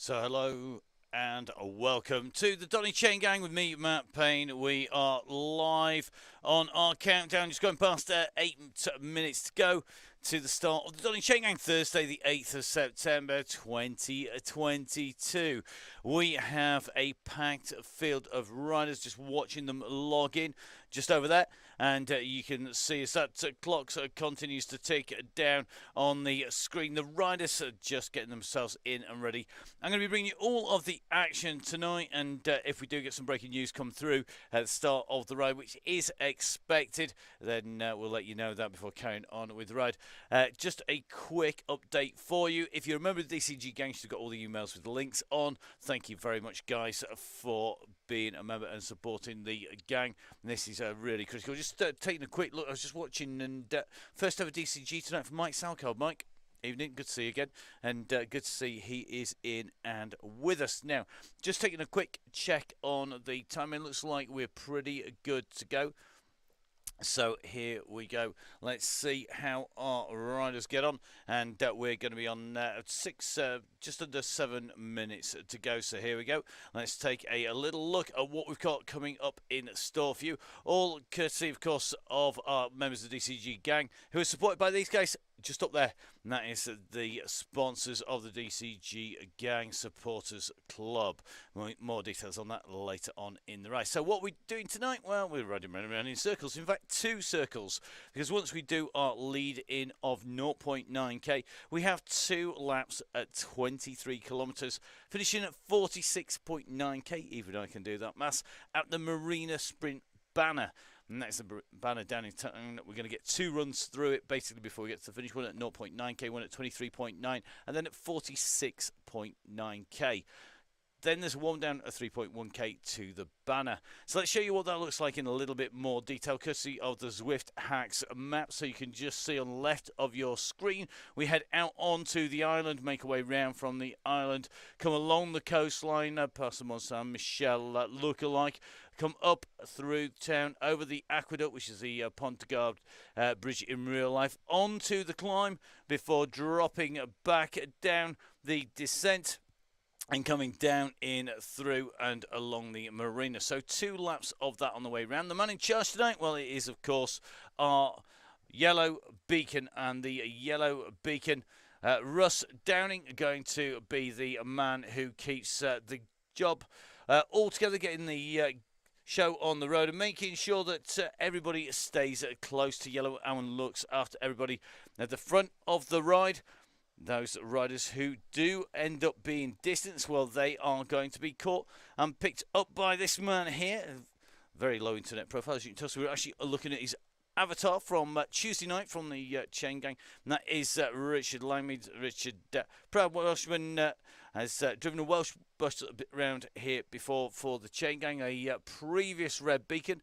So hello and welcome to the Donny Chaingang with me, Matt Payne. We are live on our countdown, just going past 8 minutes to go to the start of the Donny Chaingang, Thursday the 8th of September 2022. We have a packed field of riders, just watching them log in just over there, and you can see as that clock continues to tick down on the screen. The riders are just getting themselves in and ready. I'm going to be bringing you all of the action tonight, and if we do get some breaking news come through at the start of the ride, which is expected, then we'll let you know that before carrying on with the ride. Just a quick update for you. If you remember the DCG gang, you've got all the emails with the links on. Thank you very much, guys, for being a member and supporting the gang. This is really critical. Just taking a quick look. I was just watching, and first ever DCG tonight from Mike Salcard. Mike, evening, good to see you again, and good to see he is in and with us. Now, just taking a quick check on the timing. Looks like we're pretty good to go. So here we go. Let's see how our riders get on, and we're going to be on just under 7 minutes to go. So here we go. Let's take a little look at what we've got coming up in store for you. All courtesy, of course, of our members of the DCG gang, who are supported by these guys just up there, and that is the sponsors of the DCG Gang Supporters Club. More details on that later on in the race. So what we're doing tonight, well, we're riding around in circles. In fact, 2 circles, because once we do our lead in of 0.9k, we have 2 laps at 23 kilometres, finishing at 46.9k, even I can do that maths, at the Marina Sprint banner. And that's the banner down in town. We're going to get 2 runs through it basically before we get to the finish. One at 0.9k, one at 23.9, and then at 46.9k. Then there's one down at 3.1k to the banner. So let's show you what that looks like in a little bit more detail, courtesy of the Zwift Hacks map. So you can just see on the left of your screen, we head out onto the island, make our way round from the island, come along the coastline, past the Mont Saint Michel lookalike, come up through town, over the aqueduct, which is the Pont de Gard bridge in real life, onto the climb before dropping back down the descent and coming down in through and along the marina. So 2 laps of that on the way round. The man in charge tonight, well, it is, of course, our yellow beacon, and the yellow beacon, Russ Downing, going to be the man who keeps the job all together, getting the show on the road and making sure that everybody stays close to yellow and looks after everybody at the front of the ride. Those riders who do end up being distanced, well, they are going to be caught and picked up by this man here. Very low internet profile, as you can tell. So we're actually looking at his avatar from Tuesday night from the Chaingang, and that is Richard Langmead. Richard, proud Welshman, has driven a Welsh bus a bit around here before for the Chaingang, a previous red beacon.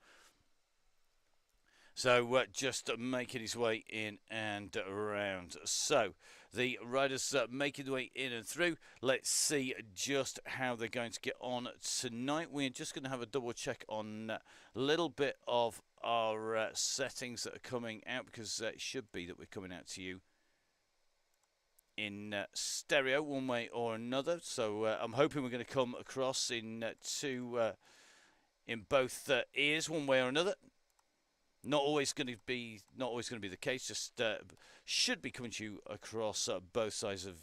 So just making his way in and around. So the riders making their way in and through. Let's see just how they're going to get on tonight. We're just going to have a double check on a little bit of our settings that are coming out, because it should be that we're coming out to you in stereo one way or another. So I'm hoping we're going to come across in in both ears one way or another. Not always going to be the case. Just should be coming to you across both sides of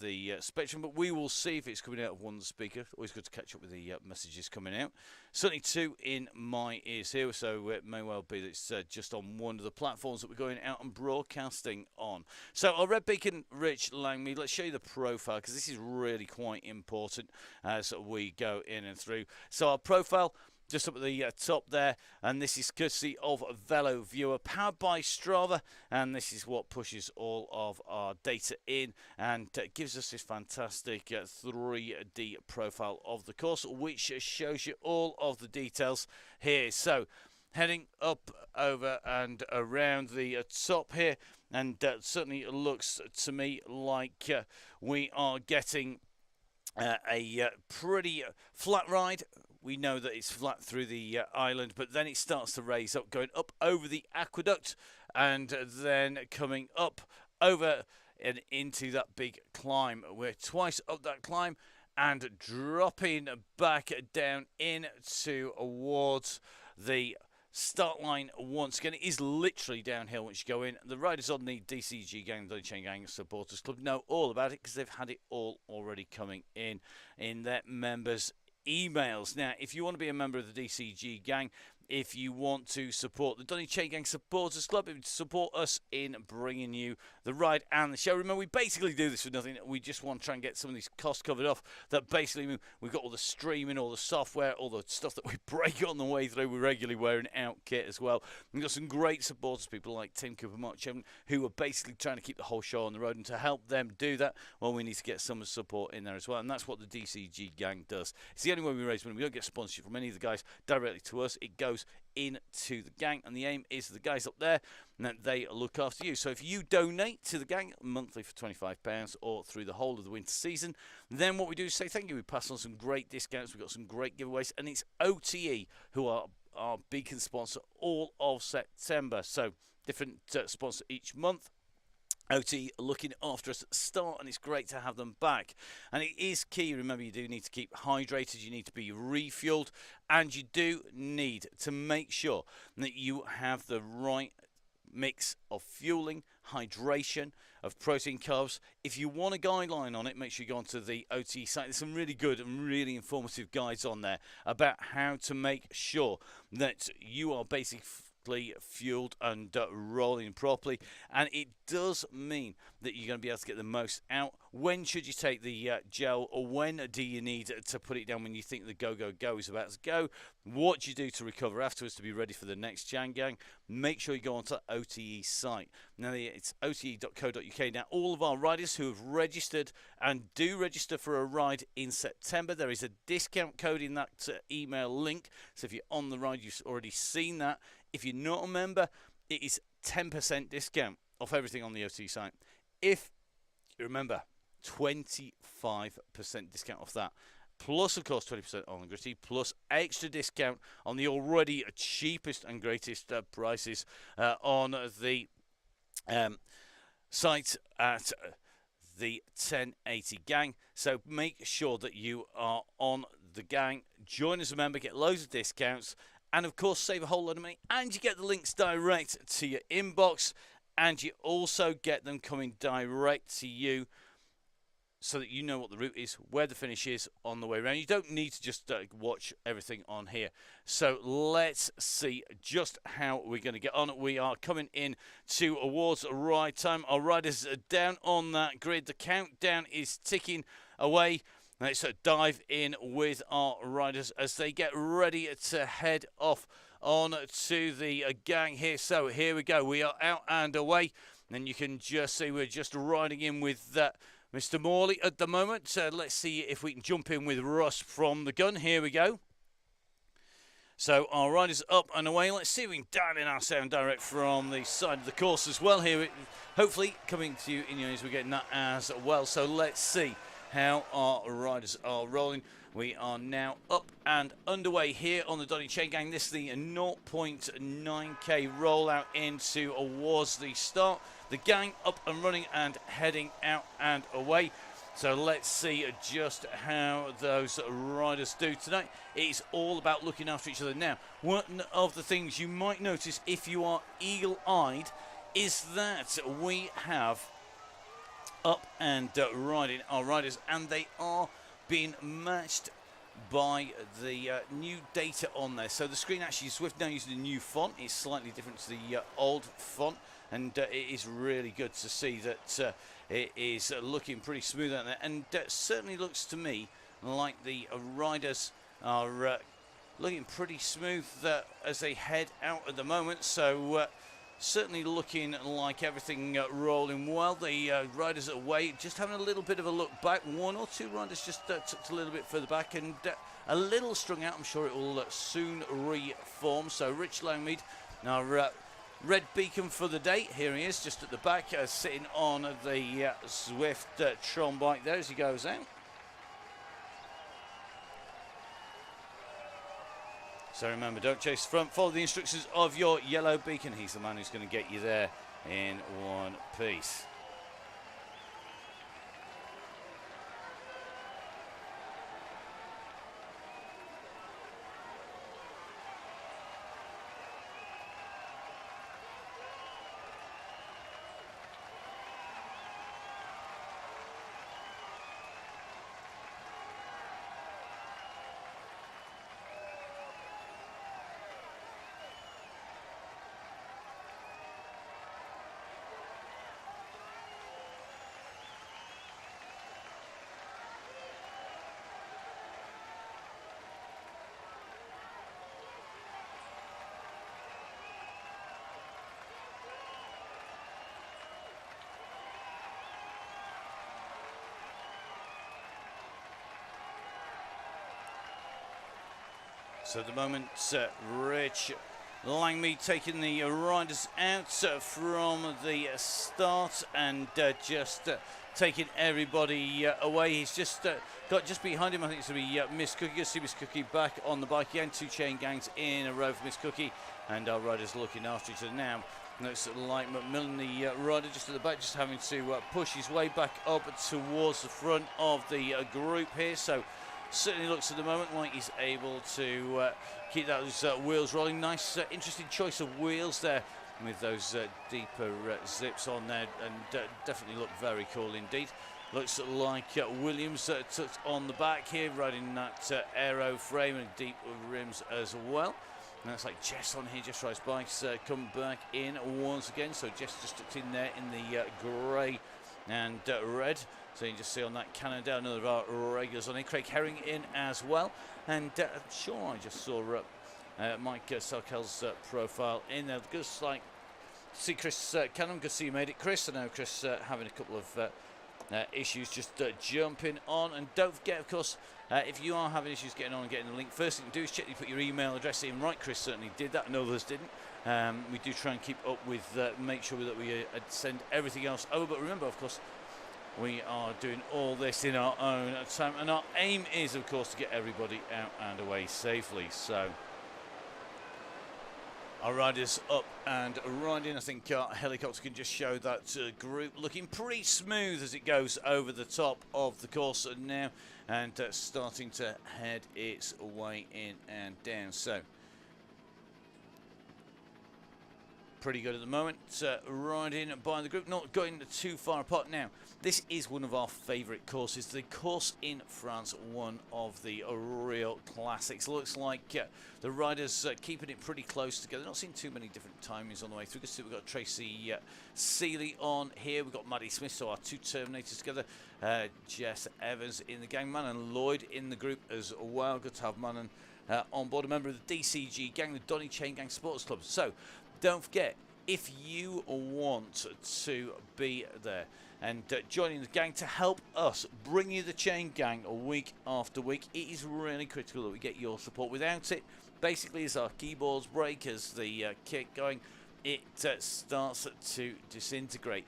the spectrum, but we will see if it's coming out of one speaker. Always good to catch up with the messages coming out. Certainly 2 in my ears here, so it may well be that it's just on one of the platforms that we're going out and broadcasting on. So our red beacon, Rich Langmead. Let's show you the profile, because this is really quite important as we go in and through. So our profile, just up at the top there, and this is courtesy of Velo Viewer, powered by Strava, and this is what pushes all of our data in and gives us this fantastic 3D profile of the course, which shows you all of the details here. So heading up, over and around the top here, and certainly looks to me like we are getting a pretty flat ride. We know that it's flat through the island, but then it starts to raise up, going up over the aqueduct, and then coming up over and into that big climb. We're twice up that climb, and dropping back down in towards the start line once again. It is literally downhill once you go in. The riders on the DCG gang, the Chaingang Supporters Club, know all about it because they've had it all already coming in their members' emails. Now, if you want to be a member of the DCG gang, if you want to support the Donny Chaingang Supporters Club, support us in bringing you the ride and the show. Remember, we basically do this for nothing. We just want to try and get some of these costs covered off. That basically, we've got all the streaming, all the software, all the stuff that we break on the way through. We're regularly wearing out kit as well. We've got some great supporters, people like Tim Cooper, Mark Chapman, who are basically trying to keep the whole show on the road. And to help them do that, well, we need to get some support in there as well. And that's what the DCG gang does. It's the only way we raise money. We don't get sponsorship from any of the guys directly to us. It goes into the gang, and the aim is the guys up there and that they look after you. So if you donate to the gang monthly for £25 or through the whole of the winter season, then what we do is say thank you. We pass on some great discounts. We've got some great giveaways, and it's OTE who are our beacon sponsor all of September. So different sponsor each month. OT looking after us at the start, and it's great to have them back. And it is key, remember, you do need to keep hydrated, you need to be refueled, and you do need to make sure that you have the right mix of fueling, hydration, of protein, carbs. If you want a guideline on it, make sure you go onto the OT site. There's some really good and really informative guides on there about how to make sure that you are basically fueled and rolling properly, and it does mean that you're going to be able to get the most out. When should you take the gel, or when do you need to put it down when you think the go is about to go? What do you do to recover afterwards to be ready for the next Chaingang? Make sure you go onto OTE site. Now it's ote.co.uk. Now all of our riders who have registered and do register for a ride in September, there is a discount code in that email link. So if you're on the ride, you've already seen that. If you're not a member, it is 10% discount off everything on the OT site. If you remember, 25% discount off that. Plus, of course, 20% on the gritty, plus extra discount on the already cheapest and greatest prices on the site at the 1080 gang. So make sure that you are on the gang. Join as a member, get loads of discounts, and of course save a whole lot of money, and you get the links direct to your inbox, and you also get them coming direct to you so that you know what the route is, where the finish is on the way around. You don't need to just watch everything on here. So let's see just how we're going to get on. We are coming in towards ride time. Our riders are down on that grid. The countdown is ticking away. Let's dive in with our riders as they get ready to head off on to the gang here. So here we go. We are out and away. And you can just see we're just riding in with Mr. Morley at the moment. Let's see if we can jump in with Russ from the gun. Here we go. So our riders up and away. Let's see if we can dial in our sound direct from the side of the course as well. Here, hopefully coming to you in your ears, we're getting that as well. So let's see how our riders are rolling. We are now up and underway here on the Donny Chaingang. This is the 0.9k rollout into towards the start. The gang up and running and heading out and away. So let's see just how those riders do tonight. It's all about looking after each other. Now, one of the things you might notice if you are eagle-eyed is that we have up and riding our riders, and they are being matched by the new data on there. So the screen actually, Swift now using a new font. It's slightly different to the old font, and it is really good to see that it is looking pretty smooth out there, and certainly looks to me like the riders are looking pretty smooth as they head out at the moment. So certainly looking like everything rolling well. The riders away, just having a little bit of a look back. One or two riders just tucked a little bit further back and a little strung out. I'm sure it will soon reform. So Rich Langmead, our red beacon for the day. Here he is, just at the back, sitting on the Zwift Tron bike there as he goes out. So remember, don't chase the front, follow the instructions of your yellow beacon. He's the man who's going to get you there in one piece. So at the moment, Rich Langmead taking the riders out from the start and just taking everybody away. He's just got just behind him. I think it's going to be Miss Cookie. You see Miss Cookie back on the bike again. 2 chain gangs in a row for Miss Cookie, and our riders looking after each other now. Looks like McMillan, the rider, just at the back, just having to push his way back up towards the front of the group here. So certainly looks at the moment like he's able to keep those wheels rolling. Nice, interesting choice of wheels there with those deeper zips on there, and definitely look very cool indeed. Looks like Williams tucked on the back here, riding that aero frame and deep rims as well. And that's like Jess on here. Jess rides bikes come back in once again. So Jess just tucked in there in the grey and red. So you can just see on that Cannondale, another of our regulars on here. Craig Herring in as well. And sure, I just saw Mike Salkel's profile in there. Just like see Chris Cannon. Good to see you made it, Chris. I know Chris having a couple of issues, just jumping on. And don't forget, of course, if you are having issues getting on and getting the link, first thing to do is check you put your email address in right. Chris certainly did that, and others didn't. We do try and keep up with, make sure that we send everything else over. But remember, of course, we are doing all this in our own time, and our aim is, of course, to get everybody out and away safely. So our riders up and riding. I think our helicopter can just show that group looking pretty smooth as it goes over the top of the course now, and starting to head its way in and down. So pretty good at the moment, riding by the group, not going too far apart. Now, this is one of our favourite courses, the course in France, one of the real classics. Looks like the riders keeping it pretty close together, not seeing too many different timings on the way through. We've got Tracy Seeley on here, we've got Maddie Smith, so our 2 Terminators together, Jess Evans in the gang, Manon Lloyd in the group as well. Good to have Manon on board, a member of the DCG gang, the Donny Chaingang Sports Club. So don't forget, if you want to be there and joining the gang to help us bring you the Chain Gang week after week, it is really critical that we get your support. Without it, basically, as our keyboards break, as the kit going, it starts to disintegrate.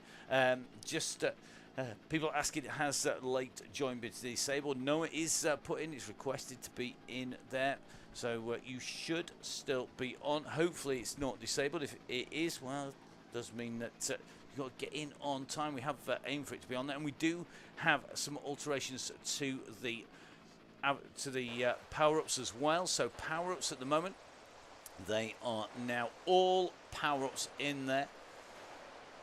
People asking, has late join been disabled? No, it is put in. It's requested to be in there. So you should still be on. Hopefully it's not disabled. If it is, well, it does mean that you've got to get in on time. We have aimed for it to be on there, and we do have some alterations to the power-ups as well. So power-ups at the moment, they are now all power-ups in there.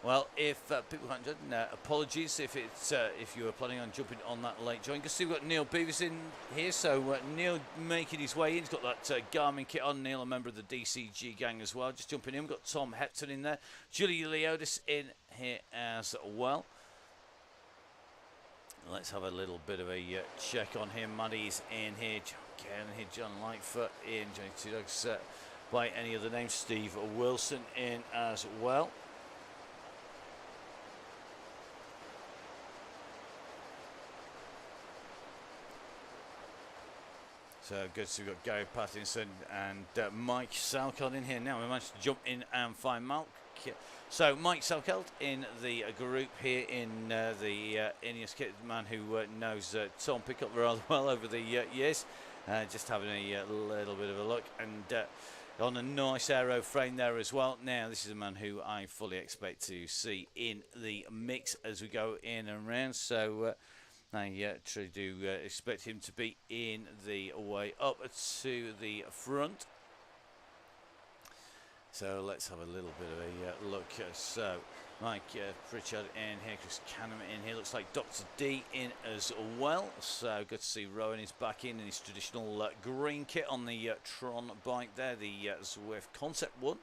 Well, if people haven't done, apologies if it's if you were planning on jumping on that late join. You can see we've got Neil Beavis in here, so Neil making his way in. He's got that Garmin kit on. Neil, a member of the DCG gang as well, just jumping in. We've got Tom Hepton in there, Julie Leodis in here as well. Let's have a little bit of a check on him. Maddie's in here, John Cannon here, John Lightfoot in, Johnny Two Dogs by any other name, Steve Wilson in as well. So good, so we've got Gary Pattinson and Mike Salkeld in here now. We managed to jump in and find Mark. So Mike Salkeld in the group here in the Ineos kit, the man who knows Tom Pickup rather well over the years. Just having a little bit of a look, and on a nice aero frame there as well. Now this is a man who I fully expect to see in the mix as we go in and around. So I truly do expect him to be in the way up to the front. So let's have a little bit of a look. So Mike Pritchard in here, Chris Canham in here. Looks like Dr. D in as well. So good to see Rowan is back in his traditional green kit on the Tron bike there, the Zwift Concept 1.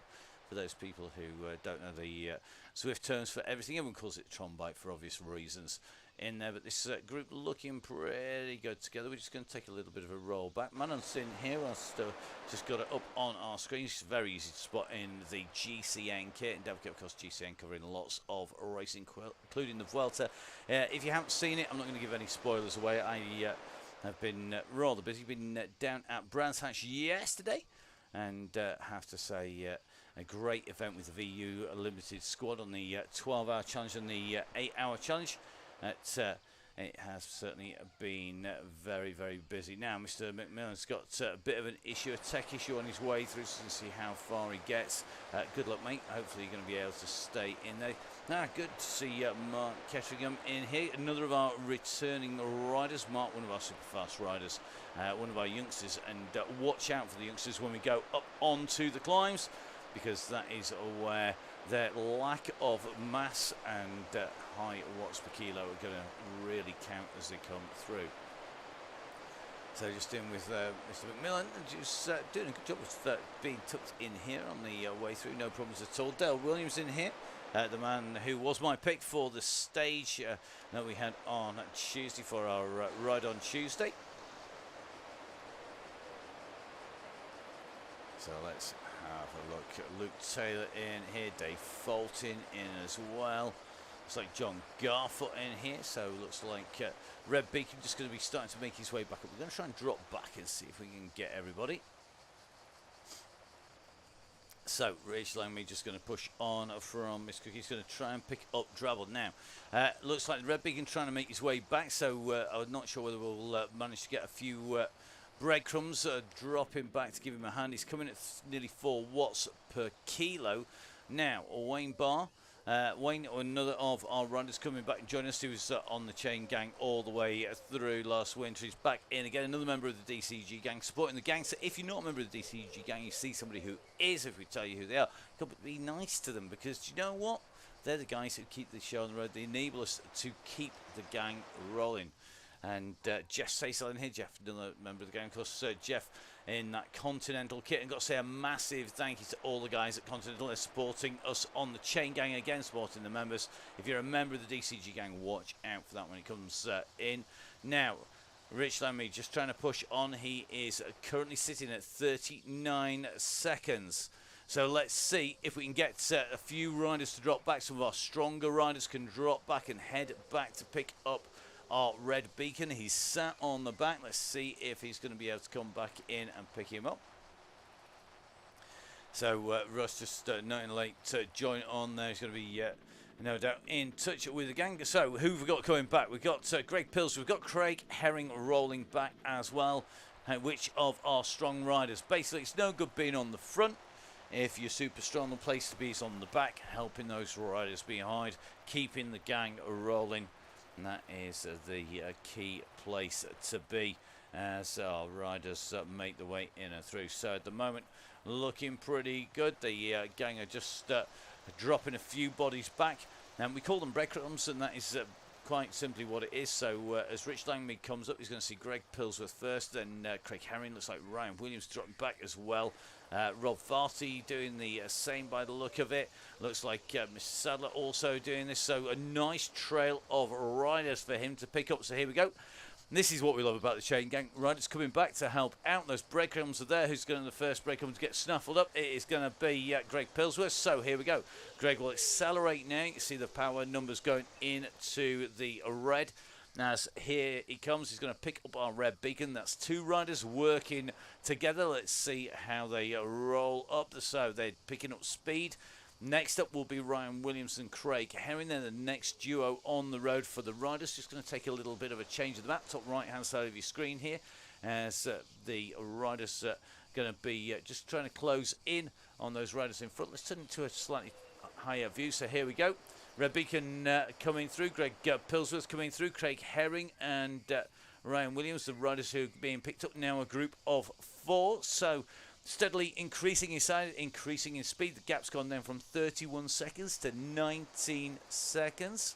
For those people who don't know the Zwift terms for everything, everyone calls it Tron bike for obvious reasons in there, but this group looking pretty good together. We're just going to take a little bit of a roll back. Manon's in here. I've just got it up on our screen. It's very easy to spot in the GCN kit, and don't forget, of course, GCN covering lots of racing, including the Vuelta. If you haven't seen it, I'm not going to give any spoilers away. I have been rather busy. Been down at Brands Hatch yesterday, and have to say a great event with the VU Limited squad on the 12-hour challenge and the 8-hour challenge. It has certainly been very, very busy. Now, Mr. McMillan's got a bit of an issue, a tech issue on his way through, so we'll see how far he gets. Good luck, mate. Hopefully you're going to be able to stay in there. Now, good to see Mark Ketteringham in here. Another of our returning riders. Mark, one of our super fast riders, one of our youngsters. And watch out for the youngsters when we go up onto the climbs, because that is where their lack of mass and high watts per kilo are going to really count as they come through. So just in with Mr. McMillan, just doing a good job of being tucked in here on the way through, no problems at all. Dale Williams in here, the man who was my pick for the stage that we had on Tuesday for our ride on Tuesday. So let's have a look. Luke Taylor in here, Dave Fulton in as well. Looks like John Garfoot in here, so looks like Red Beacon just going to be starting to make his way back up. We're going to try and drop back and see if we can get everybody. So Rich Langme just going to push on from Miss Cookie. He's going to try and pick up Drabble now. Looks like Red Beacon trying to make his way back, so I'm not sure whether we'll manage to get a few breadcrumbs dropping back to give him a hand. He's coming at nearly 4 watts per kilo. Now, Wayne Barr. Wayne, another of our riders, coming back and joining us. He was on the Chaingang all the way through last winter. He's back in again, another member of the DCG gang, supporting the gang. So if you're not a member of the DCG gang, you see somebody who is, if we tell you who they are, be nice to them, because you know what? They're the guys who keep the show on the road. They enable us to keep the gang rolling. And Jeff Cecil in here, Jeff, another member of the gang. Of course, Jeff in that Continental kit. And got to say a massive thank you to all the guys at Continental. They're supporting us on the Chaingang again, supporting the members. If you're a member of the DCG gang, watch out for that when it comes in. Now, Rich Lamy just trying to push on. He is currently sitting at 39 seconds. So let's see if we can get a few riders to drop back. Some of our stronger riders can drop back and head back to pick up our Red Beacon. He's sat on the back. Let's see if he's going to be able to come back in and pick him up. So Russ just noting late to join on there. He's going to be no doubt in touch with the gang. So who have we got coming back? We've got Greg Pills. We've got Craig Herring rolling back as well. Which of our strong riders? Basically, it's no good being on the front. If you're super strong, the place to be is on the back, helping those riders behind, keeping the gang rolling. And that is the key place to be as our riders make their way in and through. So at the moment, looking pretty good. The gang are just dropping a few bodies back. And we call them breadcrumbs, and that is quite simply what it is. So as Rich Langme comes up, he's going to see Greg Pillsworth first, then Craig Herring. Looks like Ryan Williams dropping back as well. Rob Varty doing the same by the look of it. Looks like Mr. Sadler also doing this. So a nice trail of riders for him to pick up. So here we go. This is what we love about the Chain Gang. Riders coming back to help out. Those breadcrumbs are there. Who's going to be the first breadcrumb to get snuffled up? It is going to be Greg Pillsworth. So here we go. Greg will accelerate now. You see the power numbers going into the red. As here he comes, he's going to pick up our Red Beacon. That's 2 riders working together. Let's see how they roll up. So they're picking up speed. Next up will be Ryan Williams and Craig Herring. Then the next duo on the road for the riders. Just going to take a little bit of a change of the map. Top right hand side of your screen here. As the riders going to be just trying to close in on those riders in front. Let's turn it to a slightly higher view. So here we go. Red Beacon coming through, Greg Pillsworth coming through, Craig Herring and Ryan Williams, the riders who are being picked up now, a group of 4. So steadily increasing in size, increasing in speed. The gap's gone down from 31 seconds to 19 seconds.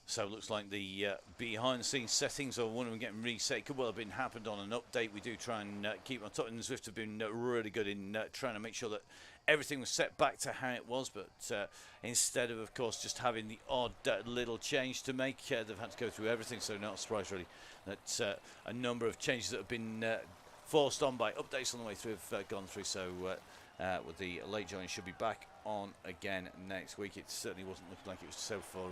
So it looks like the behind-the-scenes settings of one of them getting reset. Could well have been happened on an update. We do try and keep on top. And Zwift have been really good in trying to make sure that everything was set back to how it was. But instead of course, just having the odd little change to make, they've had to go through everything. So not a surprise, really, that a number of changes that have been forced on by updates on the way through have gone through. So with the late join should be back on again next week. It certainly wasn't looking like it was so for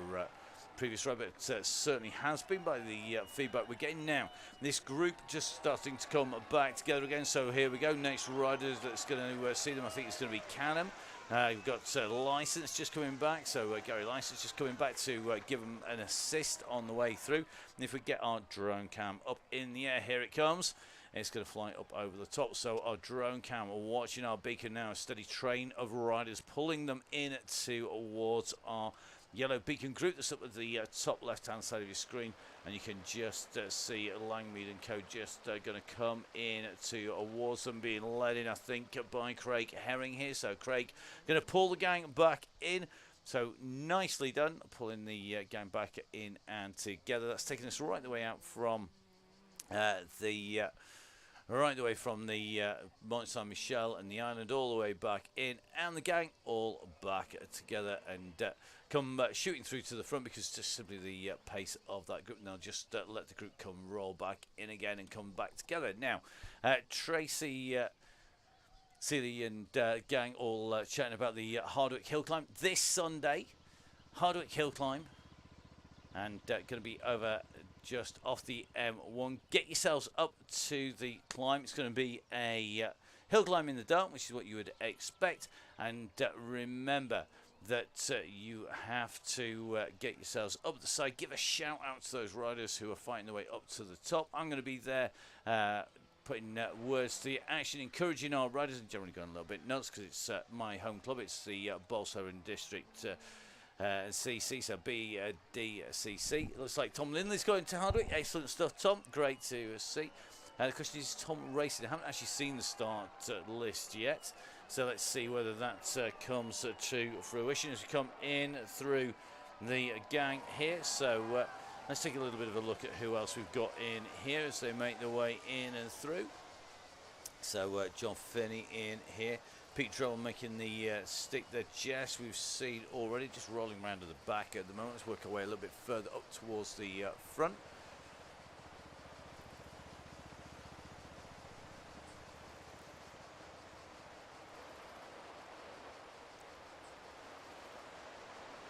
previous ride, but it certainly has been by the feedback we're getting now. This group just starting to come back together again. So here we go. Next rider that's going to see them, I think it's going to be Canham. We've got License just coming back, so Gary License just coming back to give him an assist on the way through. And if we get our drone cam up in the air, here it comes. It's going to fly up over the top. So our drone cam, we're watching our beacon now, a steady train of riders pulling them in towards our yellow beacon group that's up at the top left-hand side of your screen, and you can just see Langmead and Co. just going to come in towards them, being led in, I think, by Craig Herring here. So Craig going to pull the gang back in. So nicely done, pulling the gang back in and together. That's taking us right the way out from right away from the Mont Saint Michel and the island, all the way back in, and the gang all back together and come shooting through to the front, because it's just simply the pace of that group. Now just let the group come roll back in again and come back together. Now Tracy Seeley and gang all chatting about the Hardwick Hill Climb this Sunday. Hardwick Hill Climb, and going to be over just off the M1. Get yourselves up to the climb. It's going to be a hill climb in the dark, which is what you would expect. And remember that you have to get yourselves up the side. Give a shout out to those riders who are fighting their way up to the top. I'm going to be there putting words to the action, encouraging our riders, and generally going a little bit nuts because it's my home club. It's the Bolsover District CC, so BDCC. It looks like Tom Lindley's going to Hardwick. Excellent stuff, Tom. Great to see. The question is, Tom racing? I haven't actually seen the start list yet, so let's see whether that comes to fruition as we come in through the gang here. So let's take a little bit of a look at who else we've got in here as they make their way in and through. So John Finney in here. Pete Drell making the stick there, Jess, we've seen already, just rolling around to the back at the moment. Let's work our way a little bit further up towards the front.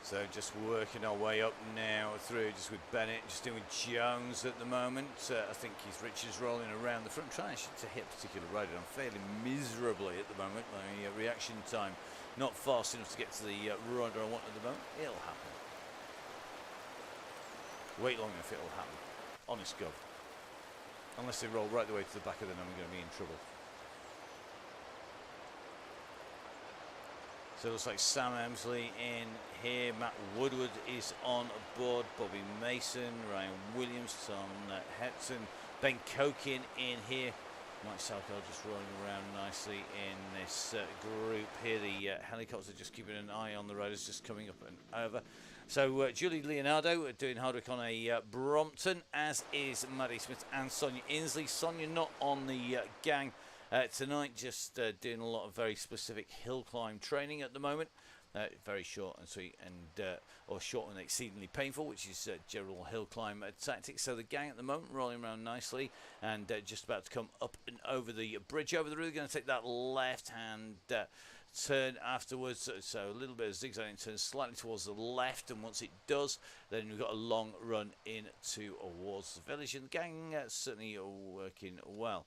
So just working our way up now through, just with Bennett, just doing Jones at the moment. I think Keith Richards rolling around the front, trying to hit a particular rider. I'm failing miserably at the moment. My reaction time not fast enough to get to the rider I want at the moment. It'll happen. Wait long enough, it'll happen. Honest God. Unless they roll right the way to the back of them, I'm going to be in trouble. So it looks like Sam Emsley in here, Matt Woodward is on board, Bobby Mason, Ryan Williams, Tom Hetson, Ben Kokin in here, Mike Salko just rolling around nicely in this group here. The helicopter just keeping an eye on the riders just coming up and over. So Julie Leonardo doing Hardwick on a Brompton, as is Maddie Smith and Sonia Inslee. Sonia not on the gang tonight, just doing a lot of very specific hill climb training at the moment. Very short and sweet, and or short and exceedingly painful, which is general hill climb tactics. So the gang at the moment rolling around nicely, and just about to come up and over the bridge over the river. Going to take that left hand turn afterwards, so a little bit of zigzagging turn slightly towards the left, and once it does, then we've got a long run in towards the village, and the gang certainly are working well.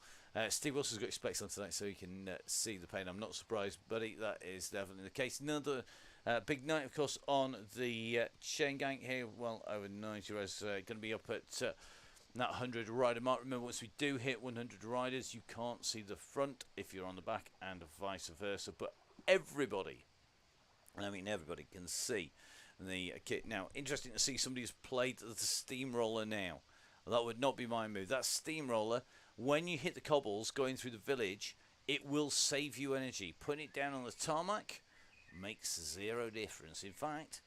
Steve Wilson's got his specs on tonight, so he can see the pain. I'm not surprised, buddy. That is definitely the case. Another big night, of course, on the Chaingang here. Well, over 90 riders going to be up at that 100 rider mark. Remember, once we do hit 100 riders, you can't see the front if you're on the back, and vice versa. But everybody, and I mean everybody, can see the kit. Now, interesting to see somebody who's played the steamroller now. That would not be my move. That steamroller, when you hit the cobbles going through the village, it will save you energy. Putting it down on the tarmac makes zero difference. In fact,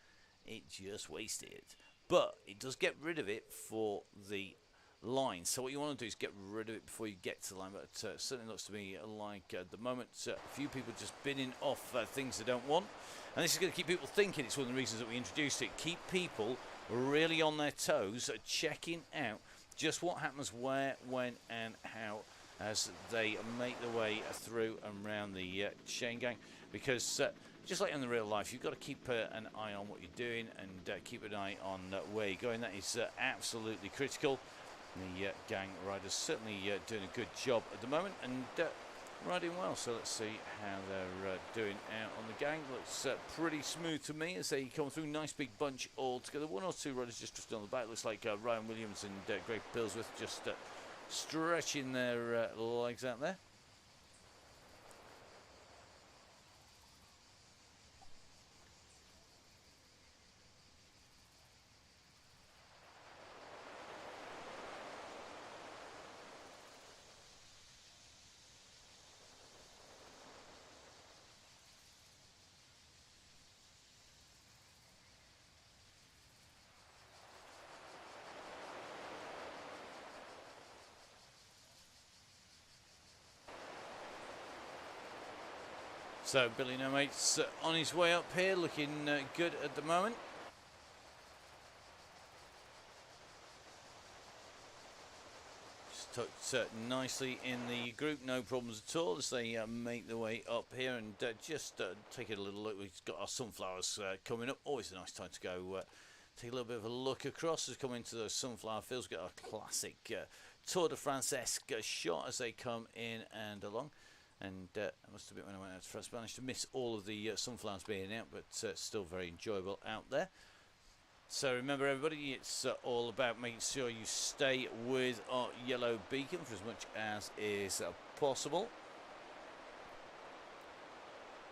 it just wasted it. But it does get rid of it for the line. So what you want to do is get rid of it before you get to the line. But it certainly looks to me like at the moment a few people just binning off things they don't want. And this is going to keep people thinking. It's one of the reasons that we introduced it. Keep people really on their toes, checking out just what happens where, when, and how as they make their way through and around the Chaingang, because just like in the real life, you've got to keep an eye on what you're doing and keep an eye on where you're going. That is absolutely critical. The gang riders certainly doing a good job at the moment and riding well. So let's see how they're doing out on the gang. Looks pretty smooth to me as they come through. Nice big bunch all together. One or two riders just drifting on the back. Looks like Ryan Williams and Greg Pillsworth just stretching their legs out there. So Billy No Mate's on his way up here, looking good at the moment. Just tucked nicely in the group, no problems at all as they make their way up here and just take it a little look. We've got our sunflowers coming up. Always a nice time to go take a little bit of a look across as we come into those sunflower fields. We've got our classic Tour de France-esque shot as they come in and along. And I must admit, when I went out to France, I managed to miss all of the sunflowers being out, but still very enjoyable out there. So remember, everybody, it's all about making sure you stay with our yellow beacon for as much as is possible.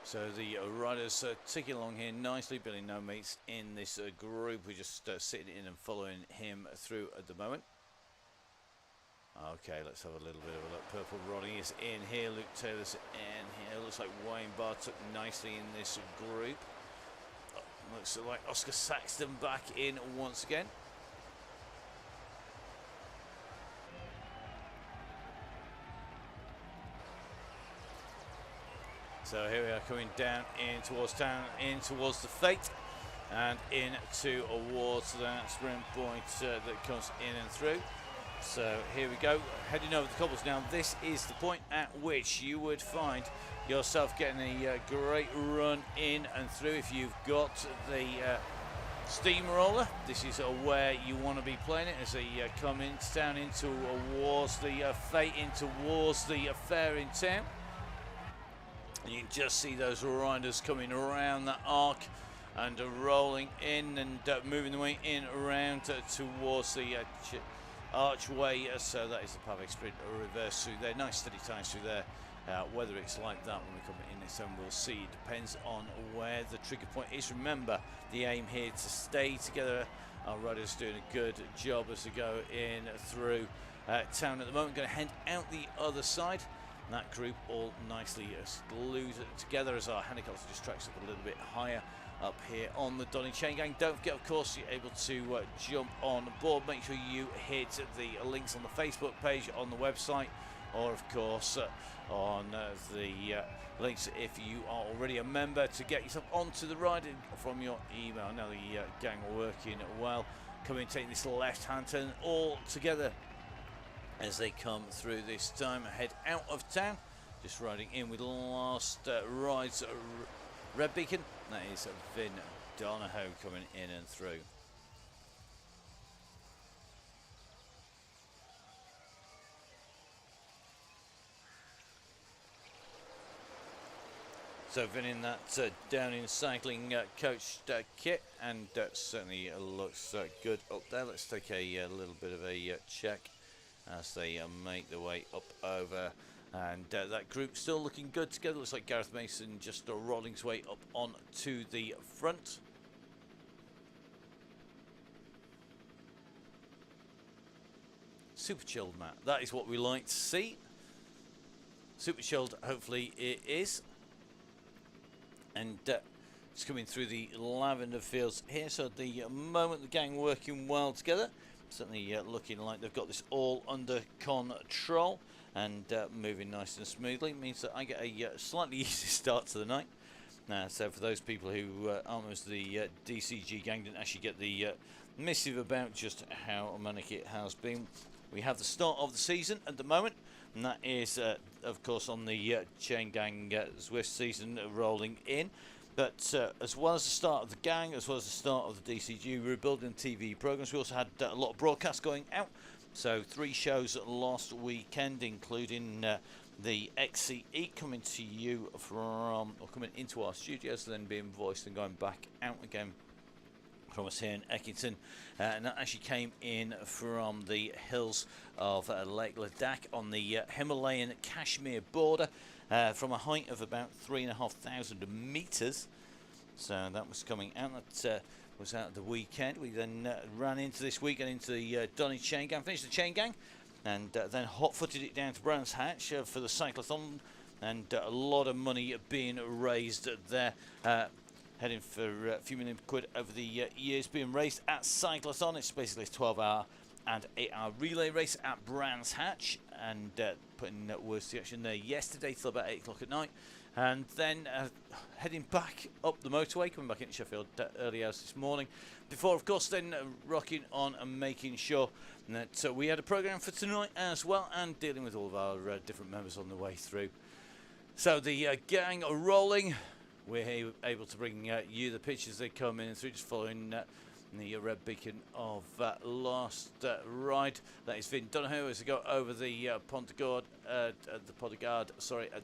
So the riders ticking along here nicely. Billy No Mate's in this group. We're just sitting in and following him through at the moment. Okay, let's have a little bit of a look. Purple Ronnie is in here. Luke Taylor's in here. Looks like Wayne Bartok nicely in this group. Looks like Oscar Saxton back in once again. So here we are coming down in towards town, in towards the Fate, and in towards that sprint point that comes in and through. So here we go, heading over the cobbles now. This is the point at which you would find yourself getting a great run in and through. If you've got the steamroller, this is where you want to be playing it as they come into town, in towards the Fate, in towards the fair in town. And you can just see those riders coming around that arc and rolling in and moving the way in around towards the archway, so that is the perfect sprint reverse through there. Nice steady times through there. Whether it's like that when we come in this time, we'll see. It depends on where the trigger point is. Remember, the aim here to stay together. Our riders doing a good job as they go in through town at the moment. Going to head out the other side. And that group all nicely glued together as our helicopter just tracks up a little bit higher up here on the Donny Chaingang. Don't forget, of course, you're able to jump on board. Make sure you hit the links on the Facebook page, on the website, or of course on the links if you are already a member, to get yourself onto the ride from your email. Now the gang are working well, coming, taking this left-hand turn all together as they come through this time. Head out of town, just riding in with last ride's red beacon. That is Vin Donahoe coming in and through. So Vin in that down in cycling coach kit, and certainly looks good up there. Let's take a little bit of a check as they make their way up over. And that group still looking good together. Looks like Gareth Mason just rolling his way up on to the front. Super chilled, Matt. That is what we like to see. Super chilled, hopefully it is. And it's coming through the lavender fields here. So at the moment, the gang working well together. Certainly looking like they've got this all under control. And moving nice and smoothly means that I get a slightly easy start to the night. So for those people who aren't as the DCG gang, didn't actually get the missive about just how manic it has been, we have the start of the season at the moment. and that is, of course, on the Chaingang Zwift season rolling in. But as well as the start of the gang, as well as the start of the DCG, we were building TV programs. We also had a lot of broadcasts going out. So 3 shows last weekend, including the XCE coming to you from, or coming into our studios, then being voiced and going back out again from us here in Eckington, and that actually came in from the hills of Lake Ladakh on the Himalayan Kashmir border, from a height of about 3,500 metres. So that was coming out. That was out the weekend. We then ran into this weekend into the Donny Chaingang, finished the Chaingang, and then hot-footed it down to Brands Hatch for the cyclothon, and a lot of money being raised there. Heading for a few million quid over the years being raised at Cyclothon. It's basically a 12-hour and 8-hour relay race at Brands Hatch, and putting words to action there yesterday till about 8 o'clock at night, and then heading back up the motorway, coming back into Sheffield early hours this morning, before of course then rocking on and making sure that we had a programme for tonight as well, and dealing with all of our different members on the way through. So the gang are rolling. We're able to bring you the pictures they come in through, just following the red beacon of last ride. That is Vin Donoghue as we go over the Pont de Gard, at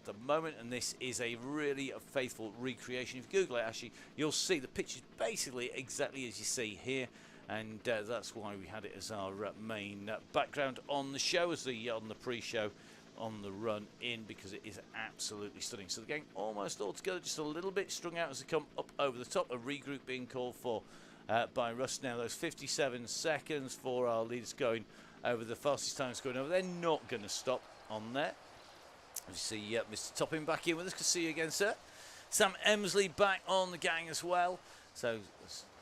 the moment, and this is a really faithful recreation. If you Google it, actually, you'll see the pictures basically exactly as you see here, and that's why we had it as our main background on the show, as on the pre-show, on the run in, because it is absolutely stunning. So the gang almost all together, just a little bit strung out as they come up over the top. A regroup being called for by Russ now. Those 57 seconds for our leaders going over, the fastest times going over. They're not going to stop on there. You see Mr. Topping back in with us. Good to see you again, sir. Sam Emsley back on the gang as well. So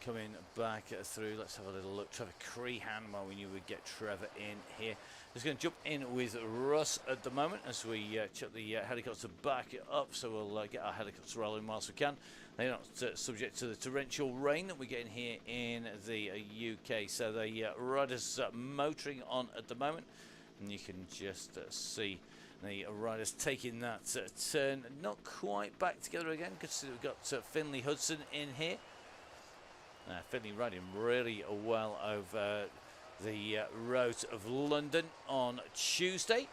coming back through. Let's have a little look. Trevor Crehan, well, we knew we'd get Trevor in here. Just going to jump in with Russ at the moment as we chuck the helicopter back up, so we'll get our helicopters rolling whilst we can. They're not subject to the torrential rain that we get in here in the UK. So the riders motoring on at the moment, and you can just see the riders taking that turn. Not quite back together again. Good to see that we've got Finley Hudson in here. Finley riding really well over the roads of London on Tuesday.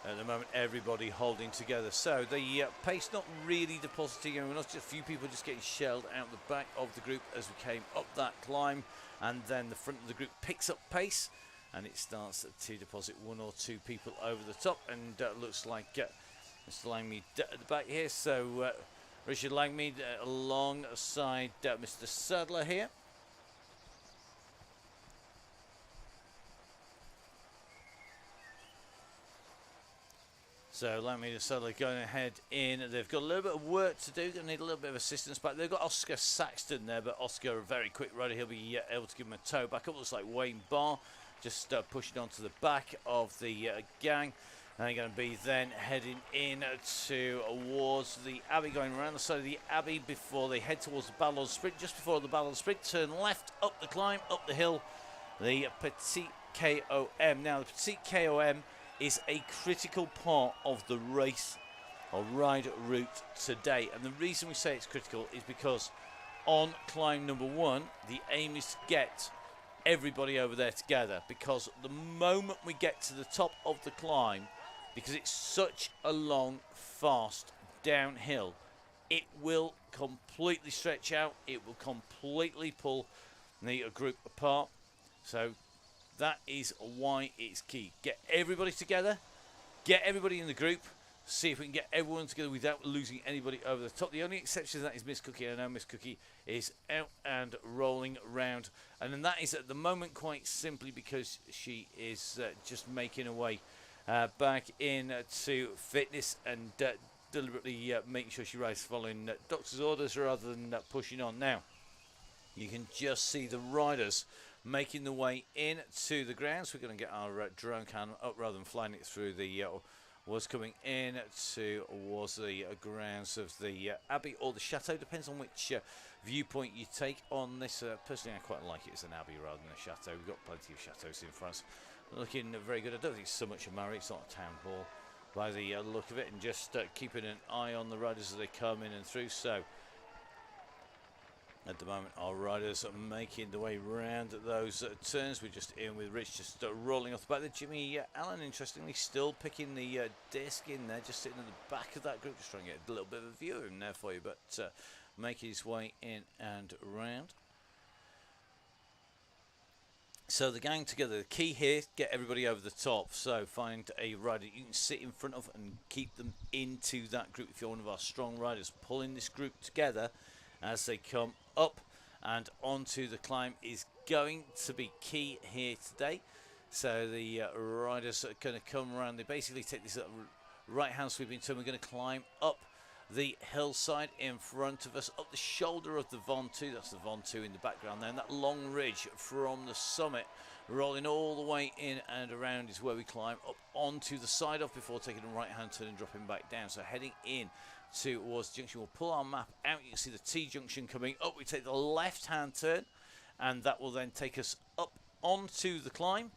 At the moment, everybody holding together. So the pace not really depositing, and we're not just a few people just getting shelled out the back of the group as we came up that climb, and then the front of the group picks up pace, and it starts to deposit 1 or 2 people over the top, and looks like Mr. Langmead at the back here. So Richard Langmead alongside Mr. Sadler here. So Langmead and Sadler going ahead in. They've got a little bit of work to do. They need a little bit of assistance back. They've got Oscar Saxton there, but Oscar, a very quick rider. He'll be able to give him a tow back up. Looks like Wayne Barr just pushing onto the back of the gang. And they're going to be then heading in towards the Abbey, going around the side of the Abbey before they head towards the Ballon Sprint. Just before the Ballon Sprint, turn left up the climb, up the hill, the Petit KOM. Now, the Petit KOM is a critical part of the race or ride route today. And the reason we say it's critical is because on climb number 1, the aim is to get everybody over there together, because the moment we get to the top of the climb, because it's such a long, fast downhill, it will completely stretch out. It will completely pull the group apart. So that is why it's key. Get everybody together. Get everybody in the group. See if we can get everyone together without losing anybody over the top. The only exception to that is Miss Cookie. I know Miss Cookie is out and rolling around. And then that is at the moment quite simply because she is just making her way back into fitness and deliberately making sure she rides following doctor's orders rather than pushing on. Now, you can just see the riders making the way in to the ground. So we're going to get our drone cam up rather than flying it through the was coming in towards the grounds of the Abbey or the Chateau. Depends on which viewpoint you take on this. Personally, I quite like it as an Abbey rather than a Chateau. We've got plenty of Chateaus in France. Looking very good. I don't think it's so much a Marais. It's not a town hall by the look of it. And just keeping an eye on the riders as they come in and through. So at the moment, our riders are making the way round those turns. We're just in with Rich, just rolling off the back there. Jimmy Allen, interestingly, still picking the disc in there, just sitting at the back of that group, just trying to get a little bit of a view of him there for you, but making his way in and round. So the gang together, the key here, get everybody over the top. So find a rider you can sit in front of and keep them into that group. If you're one of our strong riders, pulling this group together as they come up and onto the climb is going to be key here today. So the riders are going to come around. They basically take this right hand sweeping turn. We're going to climb up the hillside in front of us, up the shoulder of the Ventoux. That's the Ventoux in the background there, and that long ridge from the summit rolling all the way in and around is where we climb up onto the side of before taking a right hand turn and dropping back down. So heading in towards the junction, we'll pull our map out. You can see the T junction coming up. We take the left hand turn and that will then take us up onto the climb.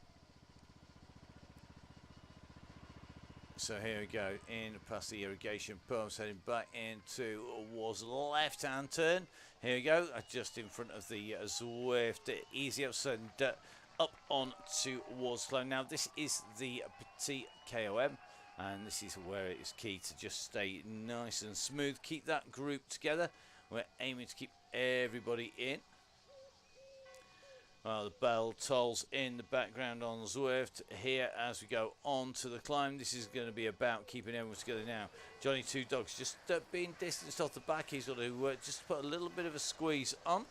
So here we go, in past the irrigation pumps, heading back into towards the left hand turn. Here we go, just in front of the Zwift easy ups and up on towards climb. Now this is the Petit KOM, and this is where it is key to just stay nice and smooth. Keep that group together. We're aiming to keep everybody in. Well, the bell tolls in the background on Zwift here as we go on to the climb. This is going to be about keeping everyone together now. Johnny Two Dogs just being distanced off the back. He's got to just put a little bit of a squeeze on.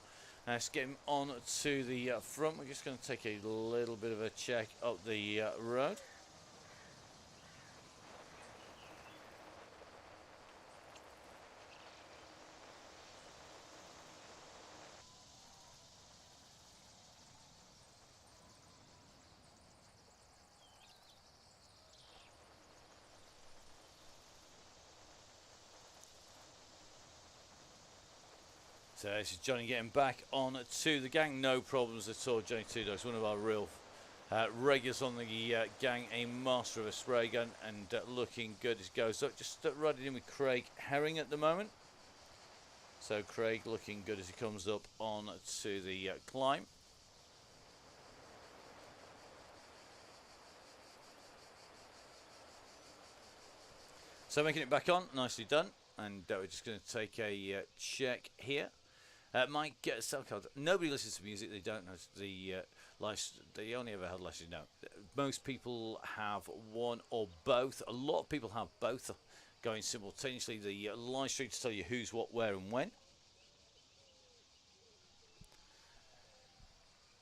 Let's get him on to the front. We're just going to take a little bit of a check up the road. So this is Johnny getting back on to the gang, no problems at all. Johnny Two Dogs, one of our real regulars on the gang, a master of a spray gun and looking good as goes up. Just riding in with Craig Herring at the moment. So Craig looking good as he comes up on to the climb. So making it back on, nicely done. And we're just going to take a check here. Mike, get a cell card. Nobody listens to music. They don't know the they only ever had license. No, most people have one or both. A lot of people have both going simultaneously. The live stream to tell you who's what, where, and when.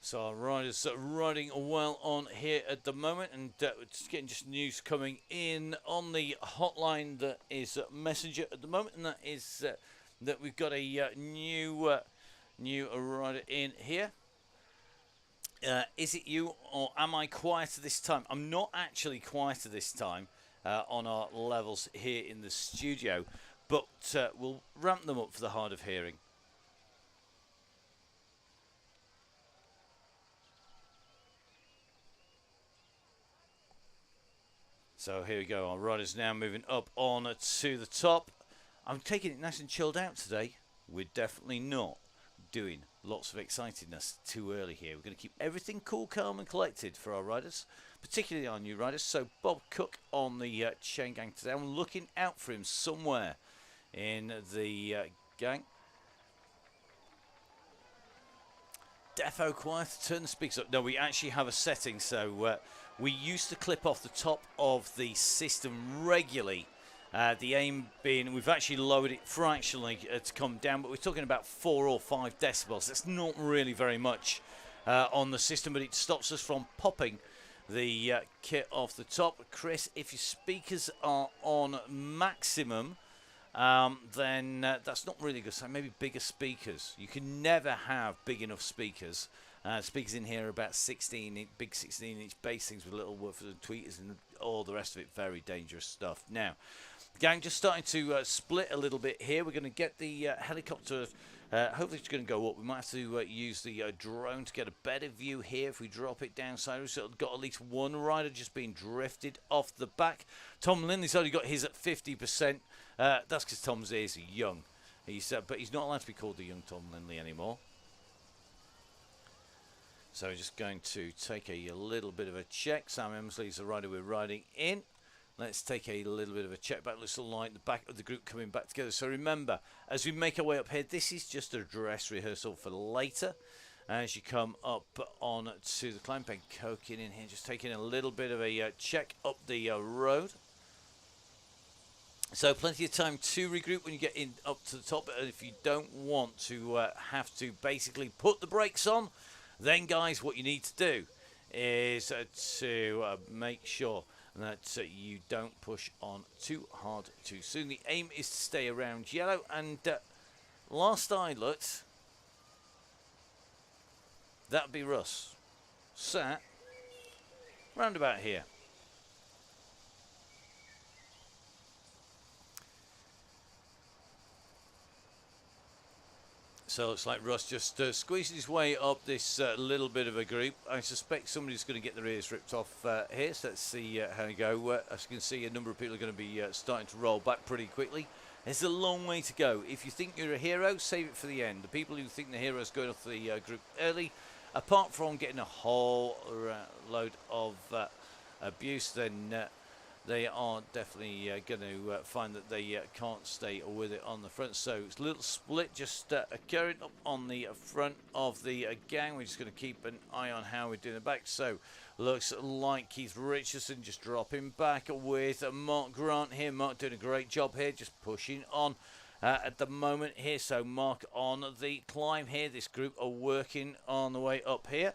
So our riders are riding well on here at the moment, and just getting just news coming in on the hotline that is Messenger at the moment, and that is that we've got a new rider in here. Is it you, or am I quieter this time? I'm not actually quieter this time on our levels here in the studio, but we'll ramp them up for the hard of hearing. So here we go, our riders now moving up on to the top. I'm taking it nice and chilled out today. We're definitely not doing lots of excitedness too early here. We're going to keep everything cool, calm and collected for our riders, particularly our new riders. So Bob Cook on the Chaingang today. I'm looking out for him somewhere in the gang. Defo quiet, turn the speakers up. No, we actually have a setting, so we used to clip off the top of the system regularly. The aim being, we've actually lowered it fractionally to come down, but we're talking about 4 or 5 decibels. That's not really very much on the system, but it stops us from popping the kit off the top. Chris, if your speakers are on maximum, then that's not really good. So maybe bigger speakers. You can never have big enough speakers Speakers in here are about 16 big 16-inch bass things with little woofers and tweeters and all the rest of it. Very dangerous stuff. Now, gang, just starting to split a little bit here. We're going to get the helicopter. Hopefully it's going to go up. We might have to use the drone to get a better view here if we drop it down sideways. So it's got at least one rider just being drifted off the back. Tom Lindley's only got his at 50%. That's because Tom's is young. But he's not allowed to be called the young Tom Lindley anymore. So we're just going to take a little bit of a check. Sam Emsley's the rider we're riding in. Let's take a little bit of a check back. Looks like the back of the group coming back together. So remember, as we make our way up here, this is just a dress rehearsal for later. As you come up on to the climb, Ben Cokin in here, just taking a little bit of a check up the road. So plenty of time to regroup when you get in up to the top. And if you don't want to have to basically put the brakes on, then guys, what you need to do is to make sure that you don't push on too hard too soon. The aim is to stay around yellow, and last I looked, that'd be Russ. Sat round about here. So it's like Russ just squeezing his way up this little bit of a group. I suspect somebody's going to get their ears ripped off here. So let's see how we go. As you can see, a number of people are going to be starting to roll back pretty quickly. There's a long way to go. If you think you're a hero, save it for the end. The people who think the hero's going off the group early, apart from getting a whole load of abuse, then they are definitely going to find that they can't stay with it on the front. So it's a little split just occurring up on the front of the gang. We're just going to keep an eye on how we're doing the back. So looks like Keith Richardson just dropping back with Mark Grant here. Mark doing a great job here, just pushing on at the moment here. So Mark on the climb here. This group are working on the way up here.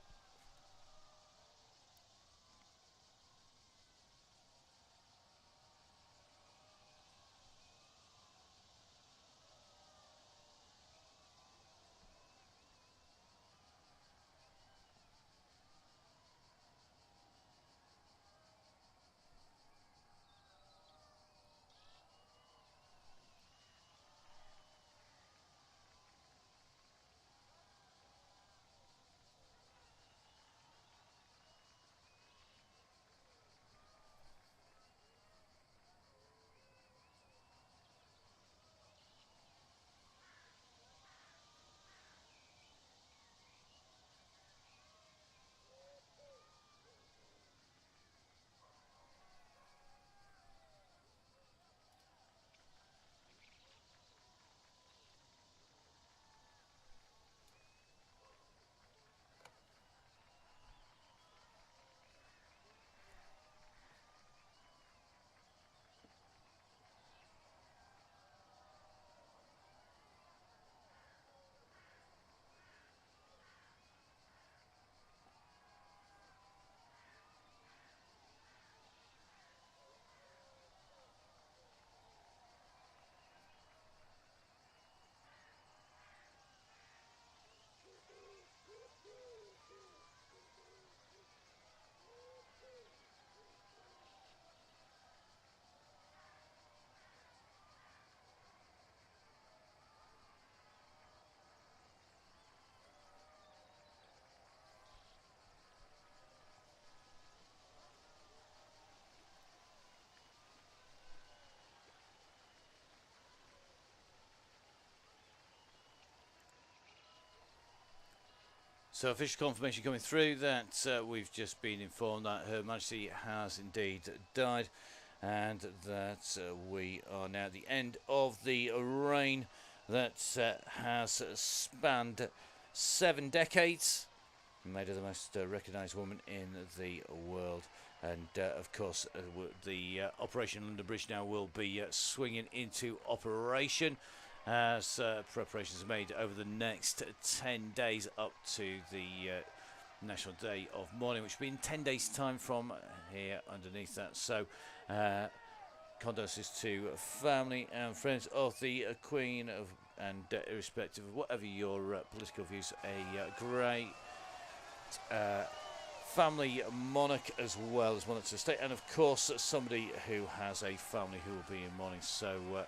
So official confirmation coming through that we've just been informed that Her Majesty has indeed died, and that we are now at the end of the reign that has spanned 7 decades, made her the most recognised woman in the world. And of course the Operation London Bridge now will be swinging into operation as preparations are made over the next 10 days up to the National Day of Mourning, which will be in 10 days time from here underneath that. So condolences to family and friends of the Queen, and irrespective of whatever your political views, a great family monarch as well as monarch of the state, and of course somebody who has a family who will be in mourning. So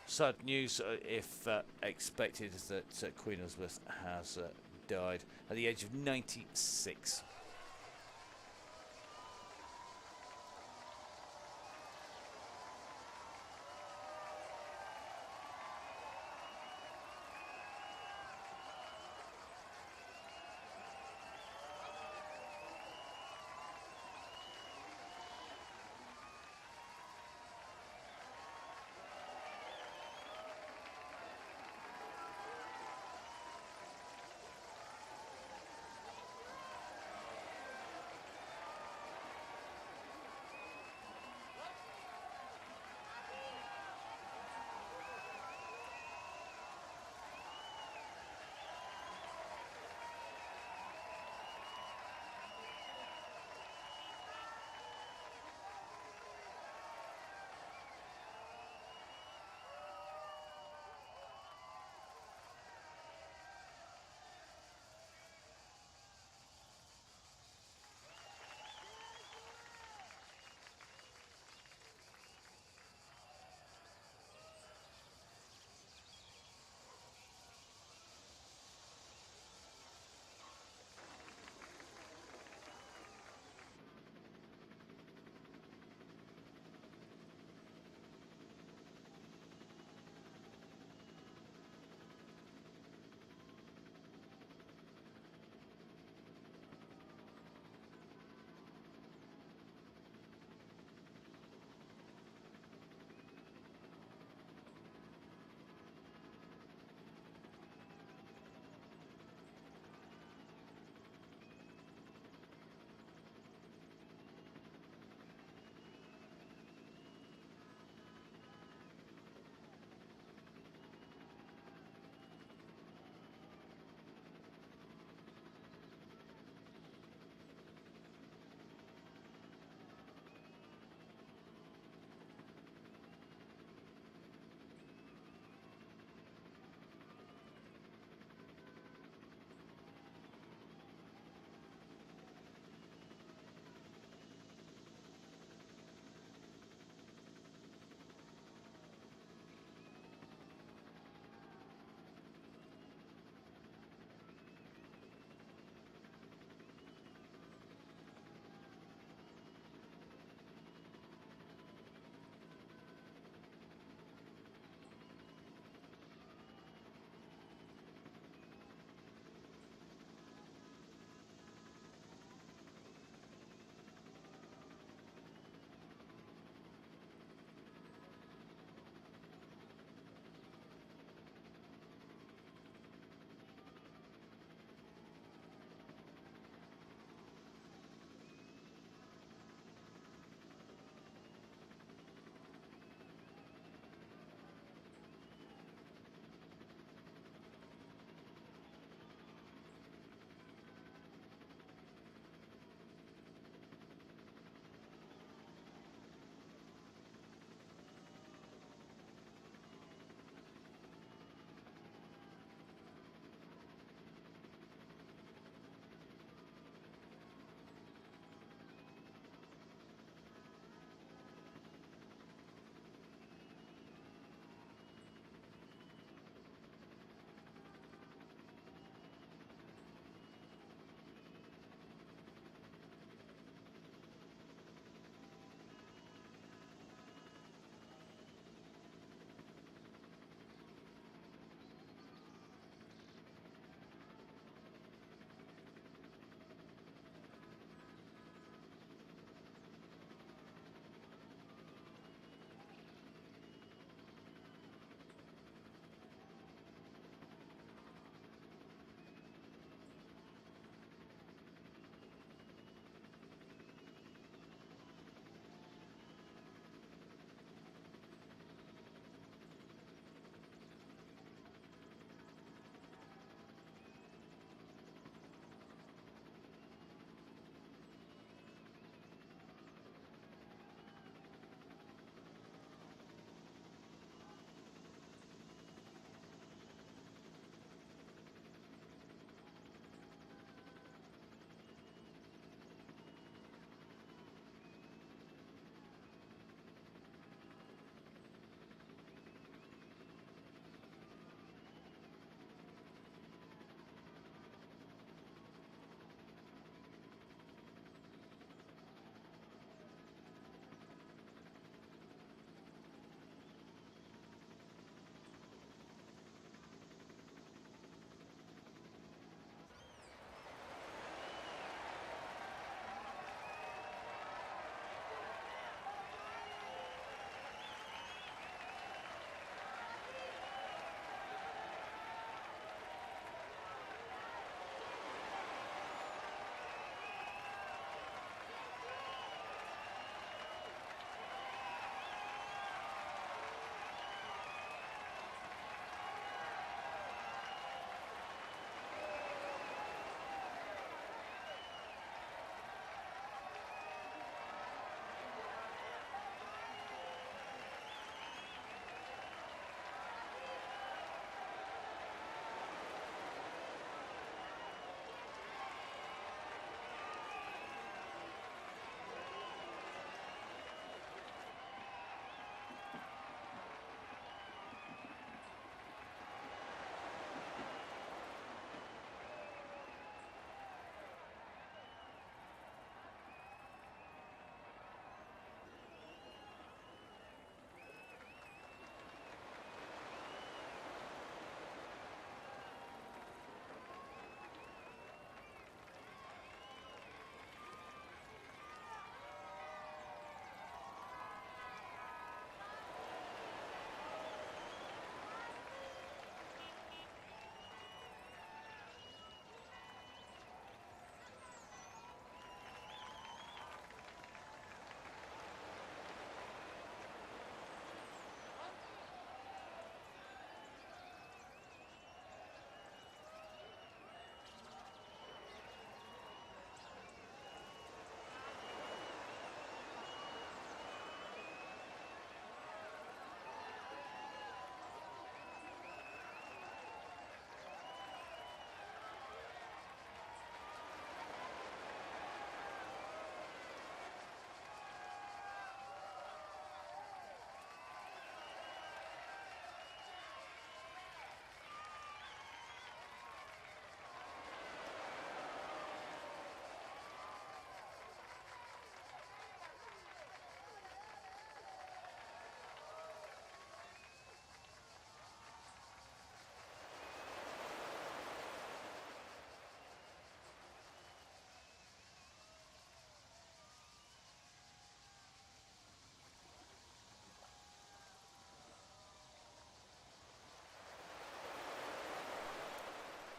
sad news, if expected, that Queen Elizabeth has died at the age of 96.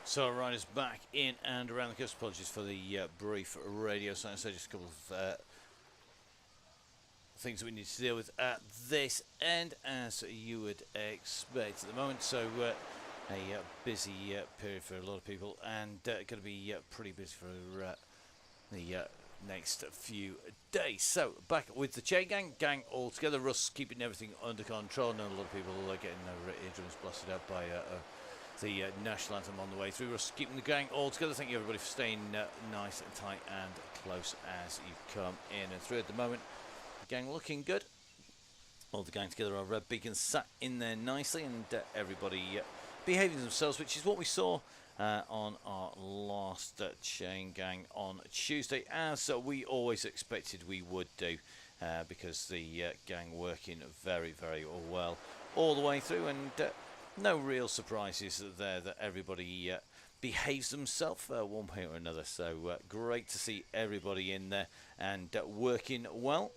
So riders back in and around the coast. Apologies for the brief radio silence. So just a couple of things that we need to deal with at this end, as you would expect at the moment. So a busy period for a lot of people, and going to be pretty busy for the next few days. So back with the Chaingang gang all together. Russ keeping everything under control. Now a lot of people are getting their eardrums blasted out by the national anthem on the way through. Russ keeping the gang all together. Thank you everybody for staying nice and tight and close as you come in and through at the moment. The gang looking good. All the gang together. Our red beacons sat in there nicely, and everybody behaving themselves, which is what we saw on our last Chaingang on Tuesday, as we always expected we would do, because the gang working very, very well all the way through, and no real surprises there that everybody behaves themselves one way or another. So great to see everybody in there and working well.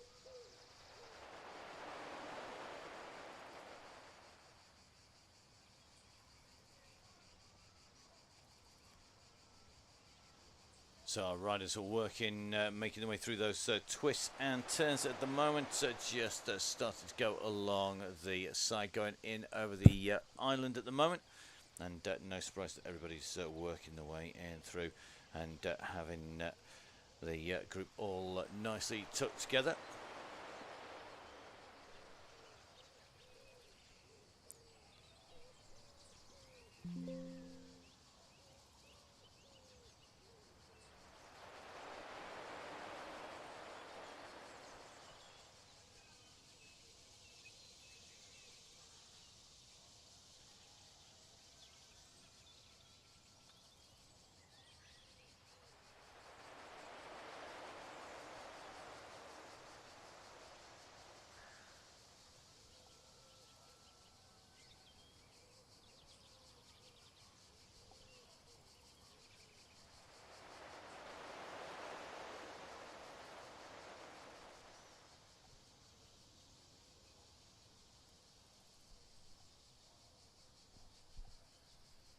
So our riders are working, making their way through those twists and turns at the moment. Just starting to go along the side, going in over the island at the moment. And no surprise that everybody's working their way in through and having the group all nicely tucked together.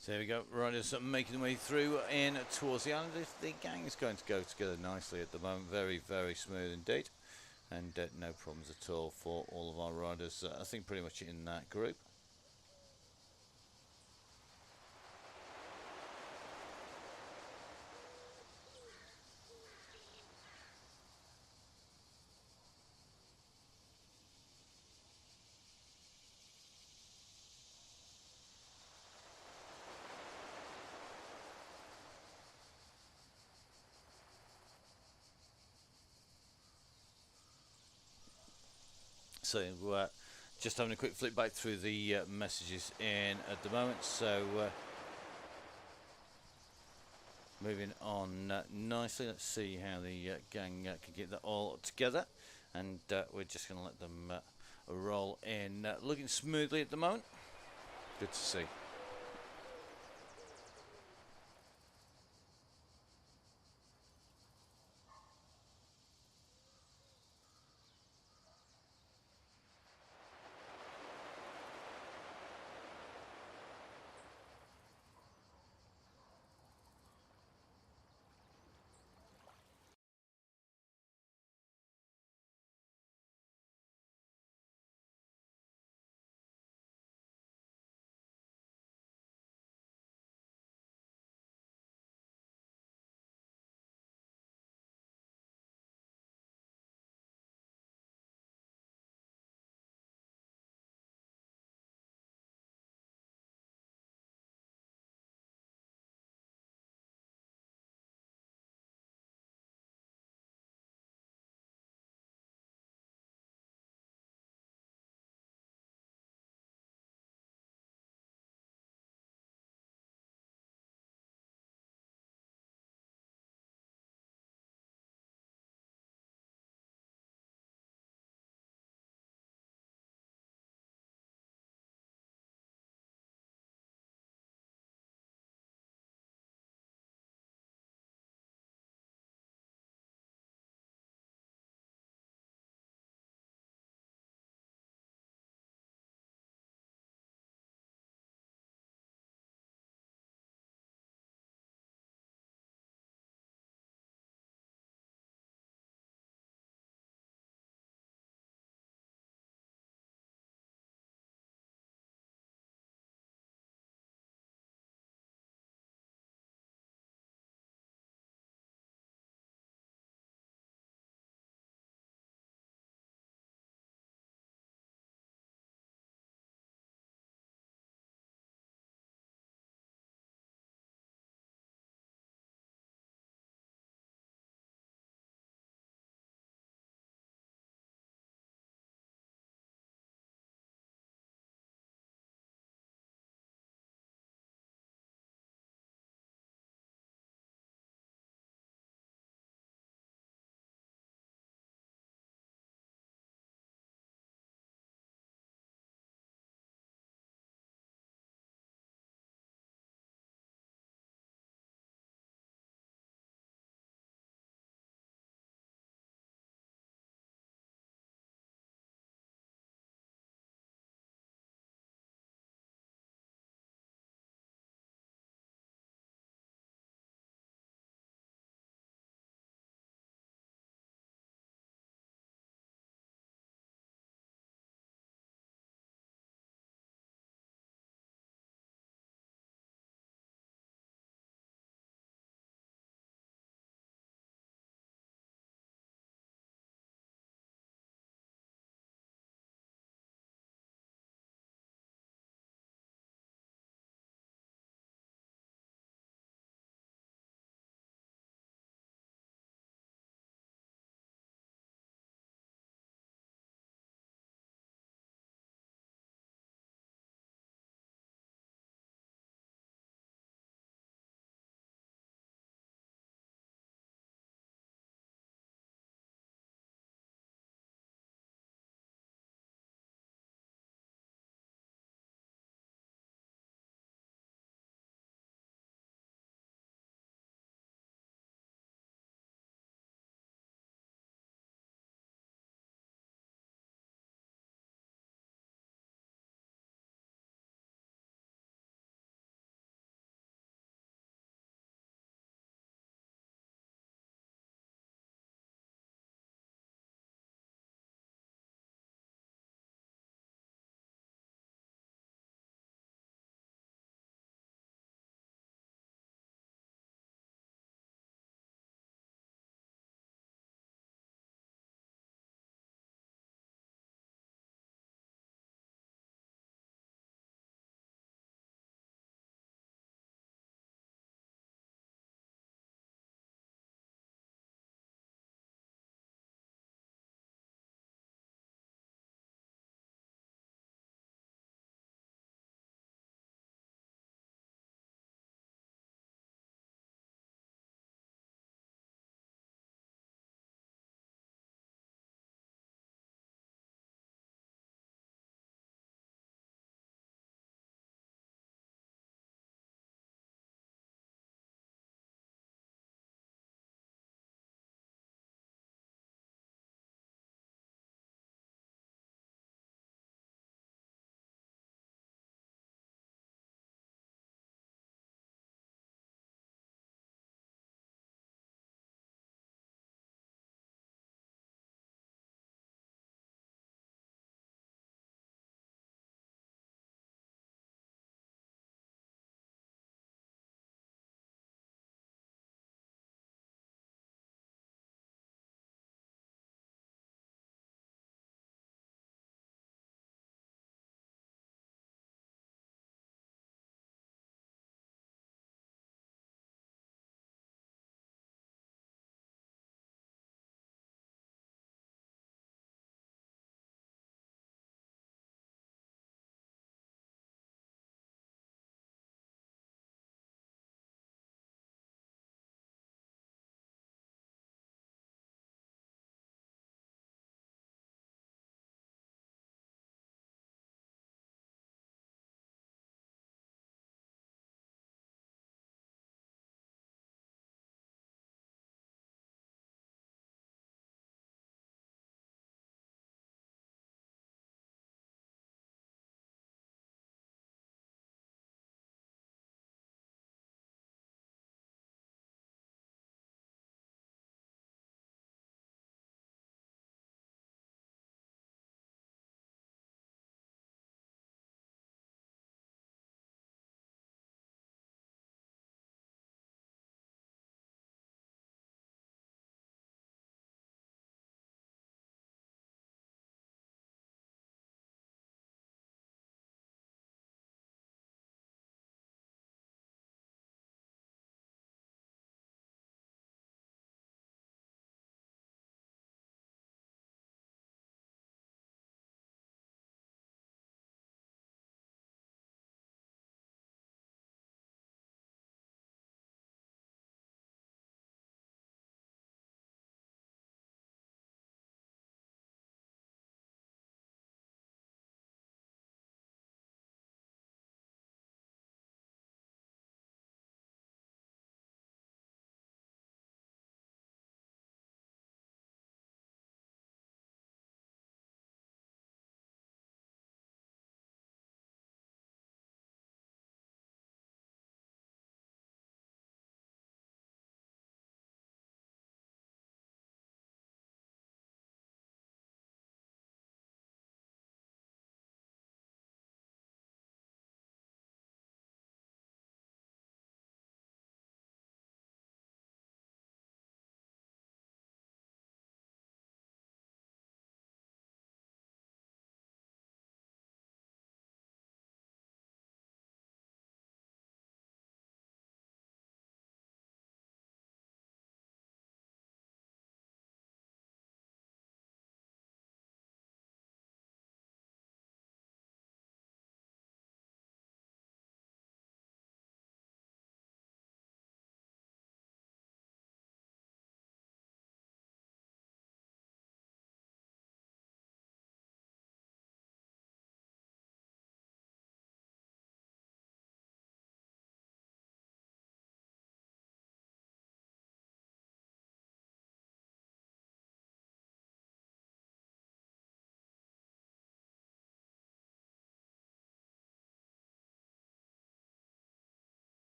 So there we go, riders making their way through in towards the island. The gang is going to go together nicely at the moment, very, very smooth indeed, and no problems at all for all of our riders. I think pretty much in that group. So just having a quick flick back through the messages in at the moment. So moving on nicely. Let's see how the gang can get that all together, and we're just going to let them roll in, looking smoothly at the moment. Good to see.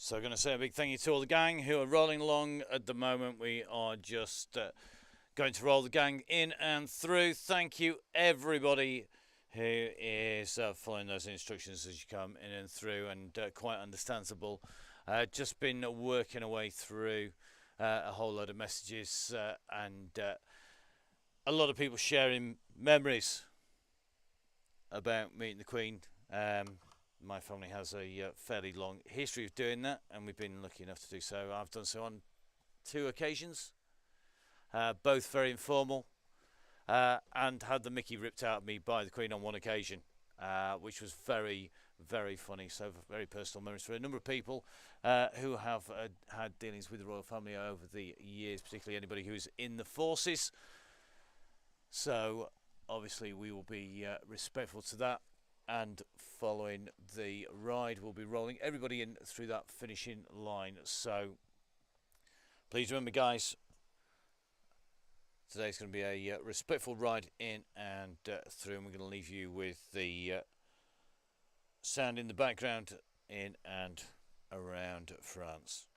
So I'm going to say a big thank you to all the gang who are rolling along at the moment. We are just going to roll the gang in and through. Thank you, everybody who is following those instructions as you come in and through, and quite understandable. Just been working our way through a whole load of messages and a lot of people sharing memories about meeting the Queen. My family has a fairly long history of doing that, and we've been lucky enough to do so. I've done so on 2 occasions, both very informal, and had the mickey ripped out of me by the Queen on 1 occasion, which was very, very funny. So very personal memories for a number of people who have had dealings with the royal family over the years, particularly anybody who is in the forces. So obviously we will be respectful to that. And following the ride, we'll be rolling everybody in through that finishing line. So please remember, guys, today's going to be a respectful ride in and through, and we're going to leave you with the sound in the background in and around France.